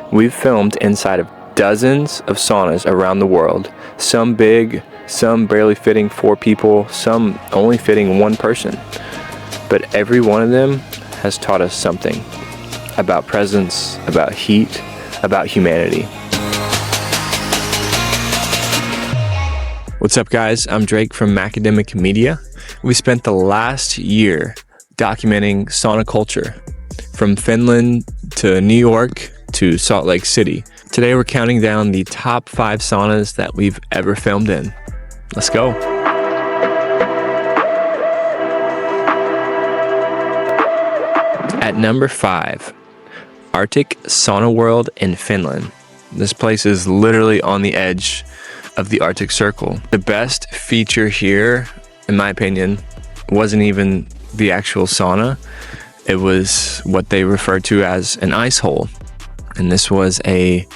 We've filmed inside of dozens of saunas around the world, some big, some barely fitting 4 people, some only fitting 1 person. But every one of them has taught us something about presence, about heat, about humanity. What's up, guys? I'm Drake from Academic Media. We spent the last year documenting sauna culture from Finland to New York to Salt Lake City. Today we're counting down the top 5 saunas that we've ever filmed in. Let's go. At number 5, Arctic Saunaworld in Finland. This place is literally on the edge of the Arctic Circle. The best feature here, in my opinion, wasn't even the actual sauna. It was what they refer to as an ice hole. And this was a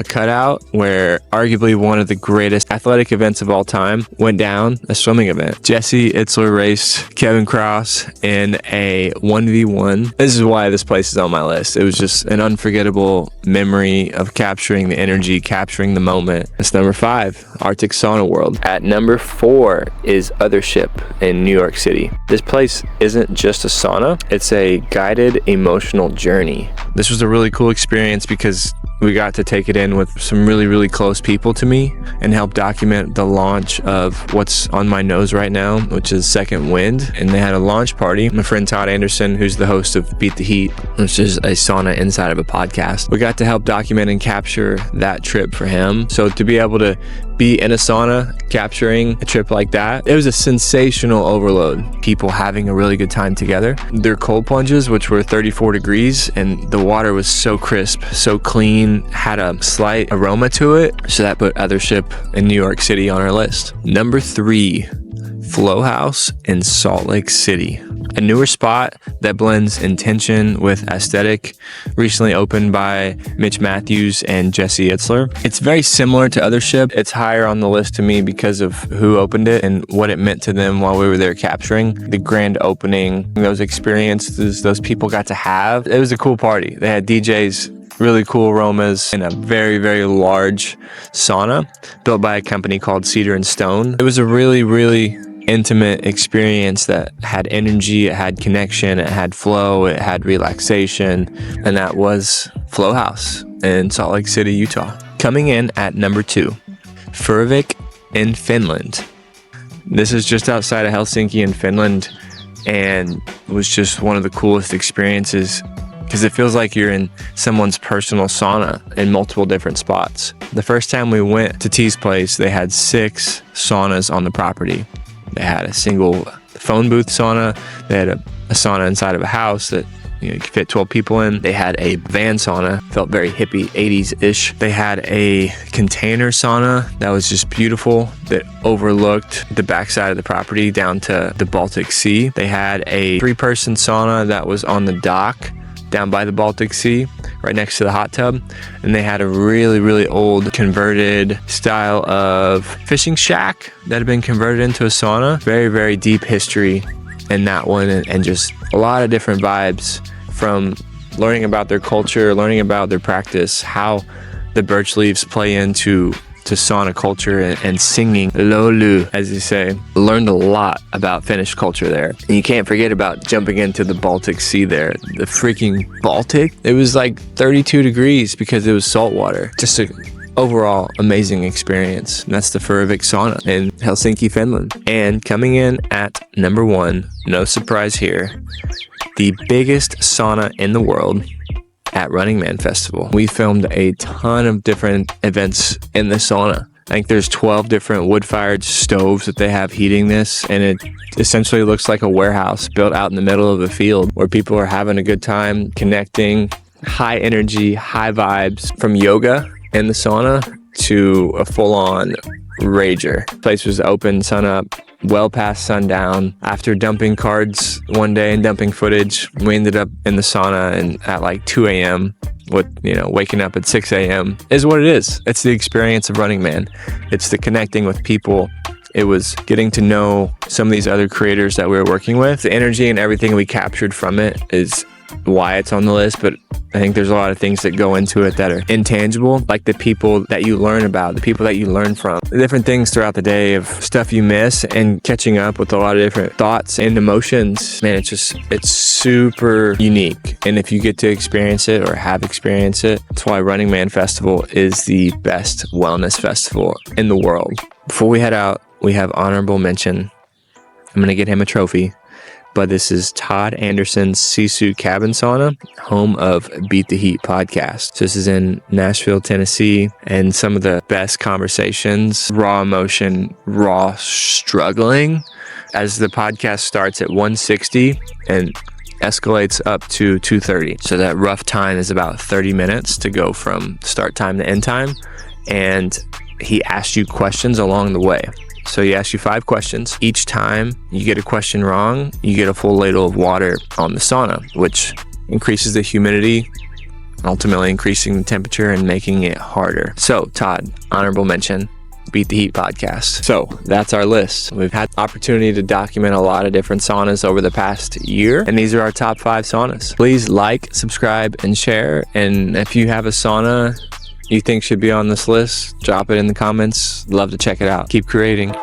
cutout where arguably one of the greatest athletic events of all time went down, a swimming event. Jesse Itzler raced Kevin Cross in a 1v1. This is why this place is on my list. It was just an unforgettable memory of capturing the energy, capturing the moment. It's number 5, Arctic Saunaworld. At number 4 is Othership in New York City. This place isn't just a sauna, it's a guided emotional journey. This was a really cool experience because we got to take it in with some really close people to me and help document the launch of what's on my nose right now, which is Second Wind. And they had a launch party. My friend Todd Anderson, who's the host of Beat the Heat, which is a sauna inside of a podcast, we got to help document and capture that trip for him. So to be able to be in a sauna capturing a trip like that, it was a sensational overload. People having a really good time together. Their cold plunges, which were 34 degrees, and the water was so crisp, so clean, had a slight aroma to it. So that put Othership in New York City on our list. Number 3, FloHaus in Salt Lake City. A newer spot that blends intention with aesthetic, recently opened by Mitch Matthews and Jesse Itzler. It's very similar to Othership. It's higher on the list to me because of who opened it and what it meant to them while we were there capturing the grand opening, those experiences those people got to have. It was a cool party. They had DJs, really cool aromas, in a very large sauna built by a company called Cedar and Stone. It was a really intimate experience that had energy, it had connection, it had flow, it had relaxation, and that was FloHaus in Salt Lake City, Utah. Coming in at number 2, Furuvik in Finland. This is just outside of Helsinki in Finland, and was just one of the coolest experiences because it feels like you're in someone's personal sauna in multiple different spots. The first time we went to T's place, they had 6 saunas on the property. They had a single phone booth sauna. They had a sauna inside of a house that you could fit 12 people in. They had a van sauna, felt very hippie, 80s-ish. They had a container sauna that was just beautiful, that overlooked the backside of the property down to the Baltic Sea. They had a 3-person sauna that was on the dock down by the Baltic Sea, right next to the hot tub. And they had a really old converted style of fishing shack that had been converted into a sauna. Very deep history in that one, and just a lot of different vibes from learning about their culture, learning about their practice, how the birch leaves play into sauna culture, and singing lolu, as you say. Learned a lot about Finnish culture there. And you can't forget about jumping into the Baltic Sea there. The freaking Baltic. It was like 32 degrees because it was salt water. Just an overall amazing experience. And that's the Furuvik sauna in Helsinki, Finland. And coming in at number 1, no surprise here, the biggest sauna in the world at Runningman Festival. We filmed a ton of different events in the sauna. I think there's 12 different wood-fired stoves that they have heating this, and it essentially looks like a warehouse built out in the middle of a field where people are having a good time, connecting, high energy, high vibes, from yoga in the sauna to a full-on rager. The place was open sun up, well past sundown. After dumping cards one day and dumping footage, we ended up in the sauna and at like 2 a.m. with, waking up at 6 a.m. is what it is. It's the experience of Running Man. It's the connecting with people. It was getting to know some of these other creators that we were working with. The energy and everything we captured from it is why it's on the list, but I think there's a lot of things that go into it that are intangible, like the people that you learn about, the people that you learn from, the different things throughout the day of stuff you miss, and catching up with a lot of different thoughts and emotions. Man, it's super unique. And if you get to experience it or have experienced it, that's why Runningman Festival is the best wellness festival in the world. Before we head out, we have honorable mention. I'm going to get him a trophy. But this is Todd Anderson's Sisu Cabin Sauna, home of Beat the Heat podcast. So this is in Nashville, Tennessee, and some of the best conversations, raw emotion, raw struggling, as the podcast starts at 160 and escalates up to 230. So that rough time is about 30 minutes to go from start time to end time. And he asks you questions along the way. So he asks you 5 questions. Each time you get a question wrong, you get a full ladle of water on the sauna, which increases the humidity, ultimately increasing the temperature and making it harder. So Todd, honorable mention, Beat the Heat podcast. So that's our list. We've had the opportunity to document a lot of different saunas over the past year, and these are our top 5 saunas. Please like, subscribe, and share. And if you have a sauna you think should be on this list, drop it in the comments. Love to check it out. Keep creating.